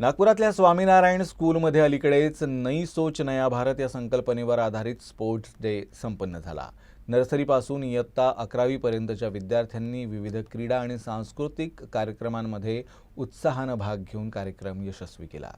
नागपुरातल्या स्वामीनारायण स्कूलमध्ये अलीकडेच नई सोच नया भारत या संकल्पनेवर आधारित स्पोर्ट्स डे संपन्न झाला। नर्सरीपासून इयत्ता 11वी पर्यंतच्या विद्यार्थ्यांनी विविध क्रीडा आणि सांस्कृतिक कार्यक्रमांमध्ये उत्साहाने भाग घेऊन कार्यक्रम यशस्वी केला।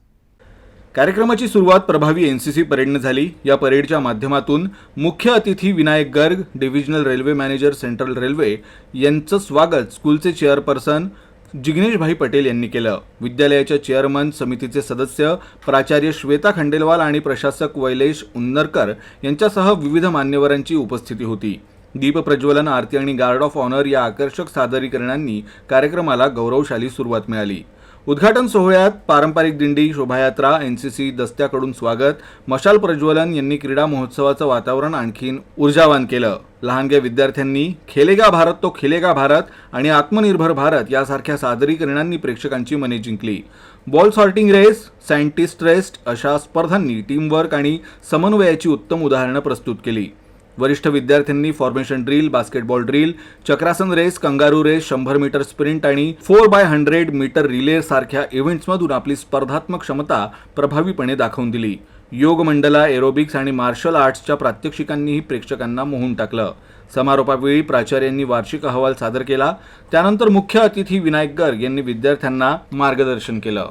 कार्यक्रमाची सुरुवात प्रभावी एनसीसी परेडने झाली। या परेडच्या माध्यमातून मुख्य अतिथी Vinayak Garg, divisional railway manager central railway यांचं स्वागत स्कूलचे चेअरपर्सन जिग्नेश भाई पटेल यांनी केलं। विद्यालयाच्या चेअरमन समितीचे सदस्य प्राचार्य श्वेता खंडेलवाल आणि प्रशासक वैलेश उन्नरकर यांच्यासह विविध मान्यवरांची उपस्थिती होती। दीप प्रज्वलन, आरती आणि गार्ड ऑफ ऑनर या आकर्षक सादरीकरणांनी कार्यक्रमाला गौरवशाली सुरुवात मिळाली। उद्घाटन सोहळ्यात पारंपरिक दिंडी, शोभायात्रा, एनसीसी दस्त्याकडून स्वागत, मशाल प्रज्वलन यांनी क्रीडा महोत्सवाचं वातावरण आणखीन ऊर्जावान केलं। लहानग्या विद्यार्थ्यांनी खेलेगा भारत तो खिलेगा भारत आणि आत्मनिर्भर भारत यासारख्या सादरीकरणांनी प्रेक्षकांची मने जिंकली। Ball sorting race, scientist rest अशा स्पर्धांनी टीमवर्क आणि समन्वयाची उत्तम उदाहरणं प्रस्तुत केली। वरिष्ठ विद्यार्थ्यांनी formation drill, basketball drill, chakrasana race, kangaroo race, 100 metre sprint आणि 4x100 मीटर रिले सारख्या इव्हेंट्समधून आपली स्पर्धात्मक क्षमता प्रभावीपणे दाखवून दिली। योग मंडला, एरोबिक्स आणि मार्शल आर्ट्सच्या प्रात्यक्षिकांनीही प्रेक्षकांना मोहून टाकलं। समारोपावेळी प्राचार्यांनी वार्षिक अहवाल सादर केला। त्यानंतर मुख्य अतिथी विनायक गर्ग यांनी विद्यार्थ्यांना मार्गदर्शन केलं।